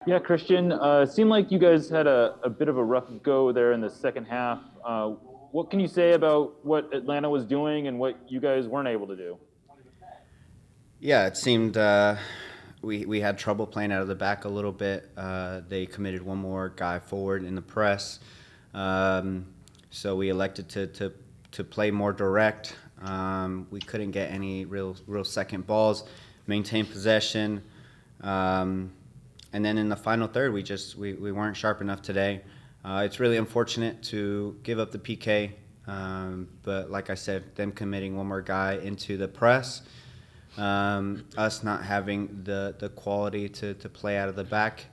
Yeah, Christian, it seemed like you guys had a bit of a rough go there in the second half. What can you say about what Atlanta was doing and what you guys weren't able to do? Yeah, it seemed we had trouble playing out of the back a little bit. They committed one more guy forward in the press, um, so we elected to play more direct. We couldn't get any real second balls, maintain possession, um, and then in the final third, we weren't sharp enough today. It's really unfortunate to give up the PK, but like I said, them committing one more guy into the press, us not having the quality to play out of the back,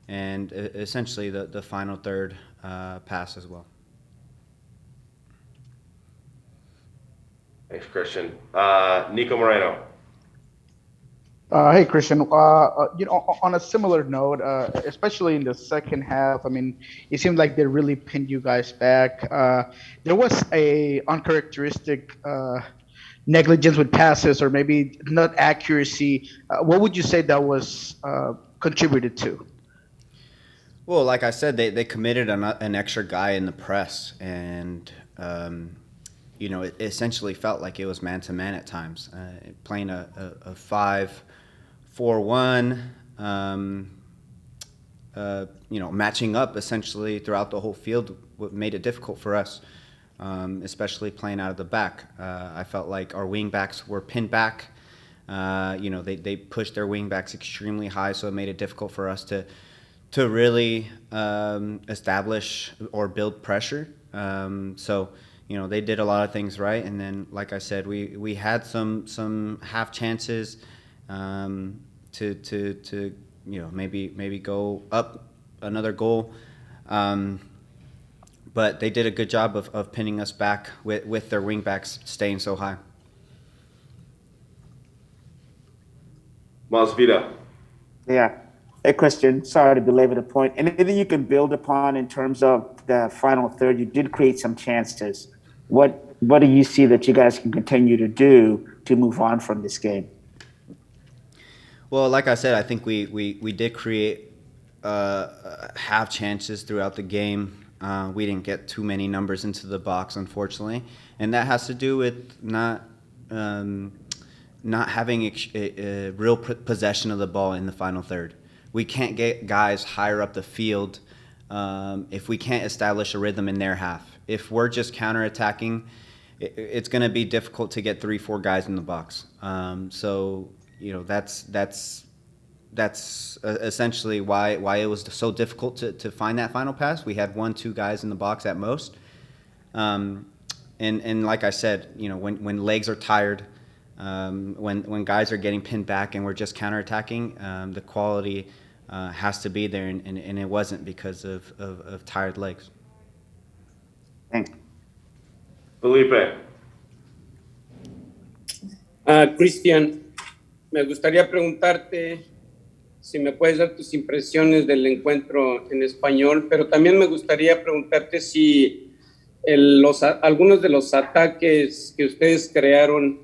and essentially the final third pass as well. Thanks, Christian. Nico Moreno. Hey Christian, on a similar note, especially in the second half, I mean, it seemed like they really pinned you guys back. There was a uncharacteristic negligence with passes, or maybe not accuracy. What would you say that was contributed to? Well, like I said, they committed an extra guy in the press, and it essentially felt like it was man to man at times. Playing a 5-4-1, matching up essentially throughout the whole field made it difficult for us, especially playing out of the back. I felt like our wing backs were pinned back. They pushed their wing backs extremely high, so it made it difficult for us to really establish or build pressure. They did a lot of things right, and then, like I said, we had some half chances to maybe go up another goal, but they did a good job of pinning us back with their wing backs staying so high. Masvida. Yeah. Hey, Christian, sorry to belabor the point. Anything you can build upon in terms of the final third? You did create some chances. What do you see that you guys can continue to do to move on from this game? Well, like I said, I think we did create have chances throughout the game. We didn't get too many numbers into the box, unfortunately, and that has to do with not having a real possession of the ball in the final third. We can't get guys higher up the field if we can't establish a rhythm in their half. If we're just counterattacking, it's going to be difficult to get 3-4 guys in the box. That's essentially why it was so difficult to find that final pass. We had 1-2 guys in the box at most, and like I said, when legs are tired, when guys are getting pinned back and we're just counterattacking, the quality has to be there, and it wasn't because of tired legs. Thanks. Felipe. Cristian, me gustaría preguntarte si me puedes dar tus impresiones del encuentro en español, pero también me gustaría preguntarte si algunos de los ataques que ustedes crearon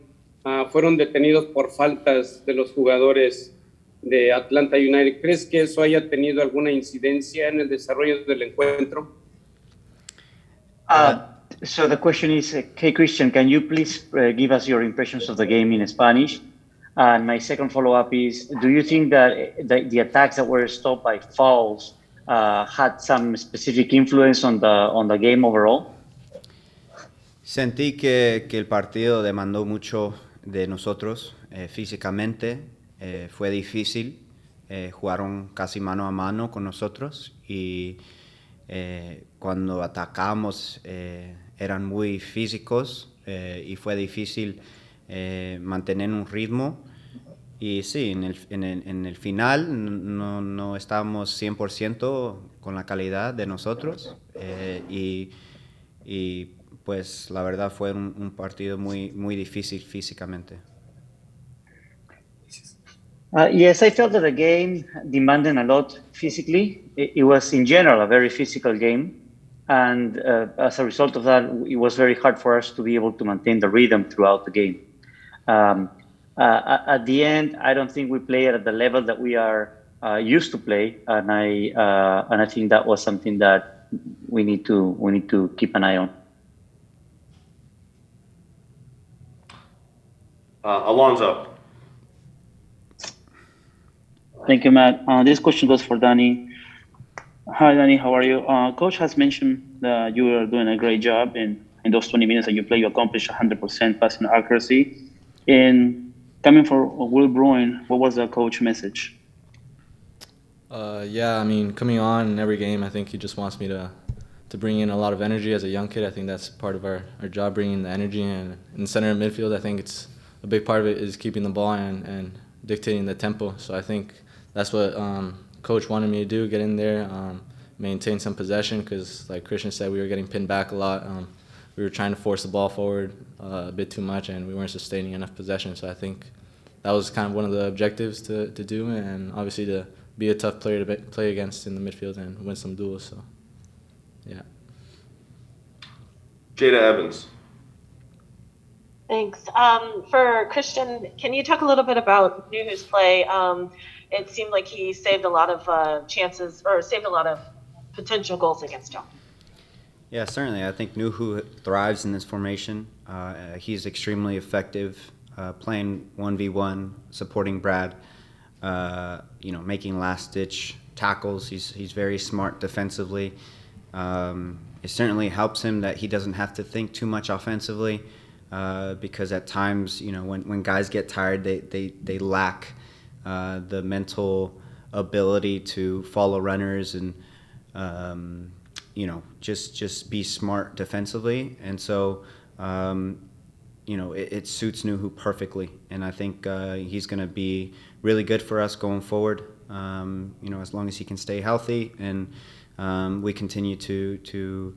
fueron detenidos por faltas de los jugadores de Atlanta United. ¿Crees que eso haya tenido alguna incidencia en el desarrollo del encuentro? So the question is, hey Christian, can you please give us your impressions of the game in Spanish? And my second follow-up is, do you think that the attacks that were stopped by fouls had some specific influence on the game overall? Sentí que el partido demandó mucho de nosotros físicamente. Fue difícil. Jugaron casi mano a mano con nosotros y cuando atacamos eran muy físicos y fue difícil mantener un ritmo. Y sí, en el final no estábamos 100% con la calidad de nosotros y pues la verdad fue un partido muy difícil físicamente. Yes, I felt that the game demanded a lot physically. It was, in general, a very physical game. And as a result of that, it was very hard for us to be able to maintain the rhythm throughout the game. At the end, I don't think we played at the level that we are used to play, and I think that was something that we need to keep an eye on. Alonso. Thank you, Matt. This question goes for Danny. Hi, Danny. How are you? Coach has mentioned that you are doing a great job in those 20 minutes that you play. You accomplished 100% passing accuracy. And coming for Will Bruin, what was the coach message? Yeah, I mean, coming on in every game, I think he just wants me to bring in a lot of energy as a young kid. I think that's part of our job, bringing the energy. And in center and midfield, I think it's a big part of it is keeping the ball and dictating the tempo. So I think that's what Coach wanted me to do, get in there, maintain some possession, because like Cristian said, we were getting pinned back a lot. We were trying to force the ball forward a bit too much, and we weren't sustaining enough possession. So I think that was kind of one of the objectives to do, and obviously to be a tough player to play against in the midfield and win some duels. So, yeah. Jada Evans. Thanks. For Cristian, can you talk a little bit about Nuhu's play? It seemed like he saved a lot of chances, or saved a lot of potential goals against y'all. Yeah, certainly. I think Nuhu thrives in this formation. He's extremely effective playing 1v1, supporting Brad, making last-ditch tackles. He's very smart defensively. It certainly helps him that he doesn't have to think too much offensively, because at times, when guys get tired, they lack the mental ability to follow runners and just be smart defensively. And so it suits Nuhu perfectly, and I think he's going to be really good for us going forward. As long as he can stay healthy and we continue to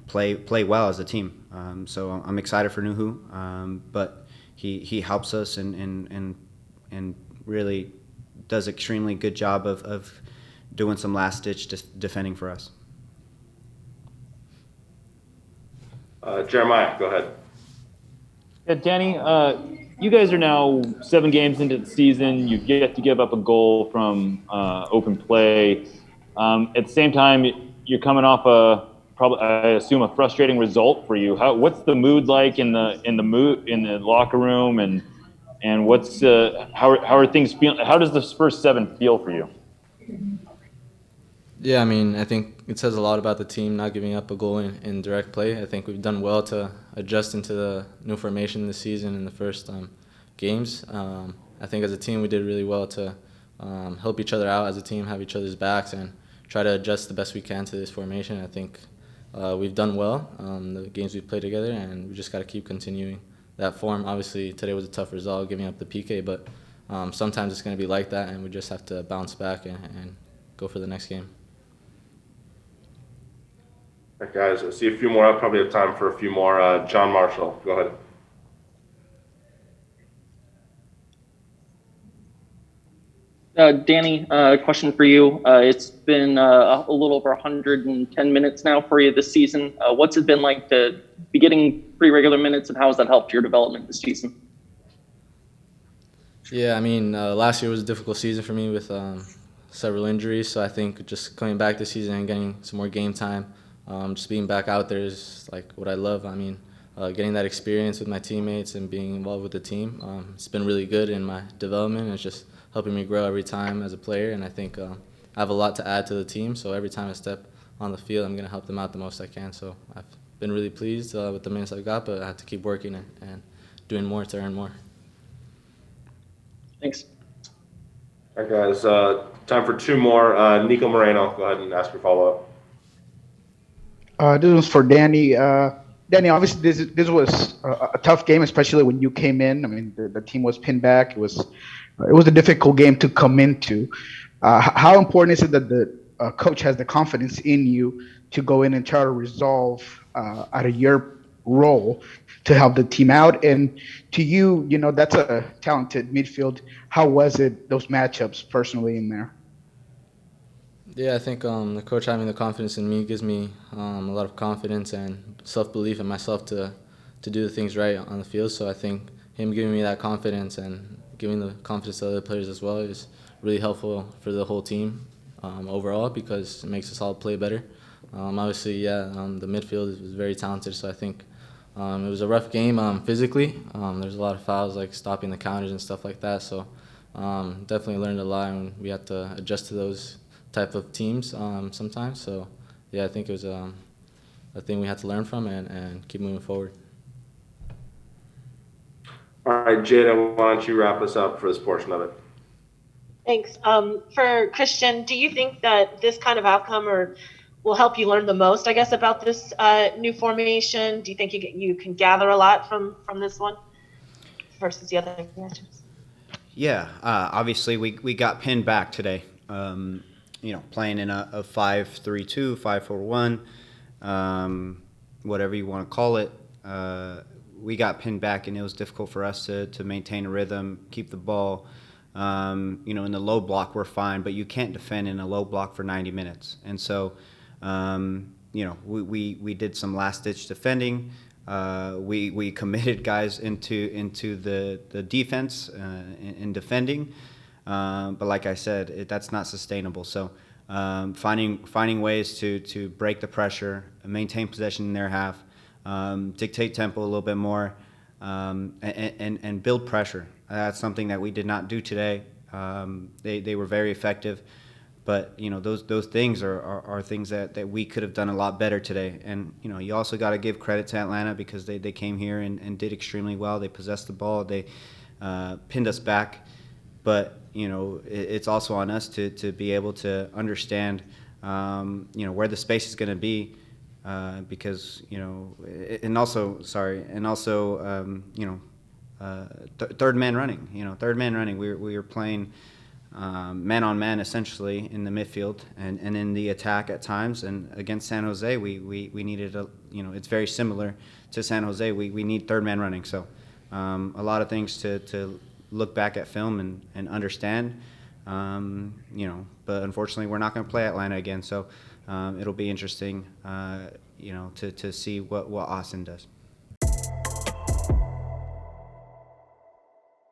play well as a team. So I'm excited for Nuhu, but he helps us and really does extremely good job of doing some last ditch defending for us. Jeremiah, go ahead. Yeah, Danny, you guys are now 7 games into the season. You've yet to give up a goal from open play. At the same time, you're coming off I assume a frustrating result for you. What's the mood like in the locker room, and what's how are things feeling? How does this first 7 feel for you? Yeah, I mean, I think it says a lot about the team not giving up a goal in direct play. I think we've done well to adjust into the new formation this season in the first games. I think as a team we did really well to help each other out as a team, have each other's backs, and try to adjust the best we can to this formation. I think we've done well the games we've played together, and we just got to keep continuing that form. Obviously, today was a tough result, giving up the PK, but sometimes it's going to be like that, and we just have to bounce back and go for the next game. All right, guys, I see a few more. I'll probably have time for a few more. John Marshall, go ahead. Danny, a question for you. It's been a little over 110 minutes now for you this season. What's it been like to be getting pretty regular minutes, and how has that helped your development this season? Yeah, I mean, last year was a difficult season for me with several injuries, so I think just coming back this season and getting some more game time, just being back out there is like what I love. I mean, getting that experience with my teammates and being involved with the team, it's been really good in my development. It's just helping me grow every time as a player, and I think I have a lot to add to the team, so every time I step on the field, I'm going to help them out the most I can. So I've been really pleased with the minutes I've got, but I have to keep working and doing more to earn more. Thanks. All right, guys, time for 2 more. Nico Moreno, go ahead and ask your follow-up. This one's for Danny. Danny, obviously this was a tough game, especially when you came in. I mean, the team was pinned back. It was a difficult game to come into. How important is it that the coach has the confidence in you to go in and try to resolve out of your role to help the team out? And to you, that's a talented midfield. How was it, those matchups personally in there? Yeah, I think the coach having the confidence in me gives me a lot of confidence and self-belief in myself to do the things right on the field. So I think him giving me that confidence and giving the confidence to other players as well is really helpful for the whole team overall because it makes us all play better. Obviously, the midfield was very talented, so I think it was a rough game physically. There's a lot of fouls, like stopping the counters and stuff like that, so definitely learned a lot, and we had to adjust to those type of teams sometimes. So, I think it was a thing we had to learn from and keep moving forward. All right, Jada, why don't you wrap us up for this portion of it? Thanks. For Christian, do you think that this kind of outcome will help you learn the most, I guess, about this new formation? Do you think you can gather a lot from this one versus the other matches? Yeah, obviously we got pinned back today. Playing in a 5-3-2, 5-4-1, whatever you want to call it. We got pinned back, and it was difficult for us to maintain a rhythm, keep the ball. In the low block, we're fine, but you can't defend in a low block for 90 minutes. And so, we did some last-ditch defending. We committed guys into the defense in defending. But like I said, that's not sustainable. So finding ways to break the pressure, maintain possession in their half, dictate tempo a little bit more, and build pressure. That's something that we did not do today. They were very effective, but those things are things that we could have done a lot better today. And you also got to give credit to Atlanta because they came here and did extremely well. They possessed the ball. They pinned us back, but it's also on us to be able to understand where the space is going to be. Because third man running. Third man running. We were playing man on man essentially in the midfield and in the attack at times. And against San Jose, we needed it's very similar to San Jose. We need third man running. So a lot of things to look back at film and understand. But unfortunately, we're not going to play Atlanta again. So it'll be interesting, to see what Austin does.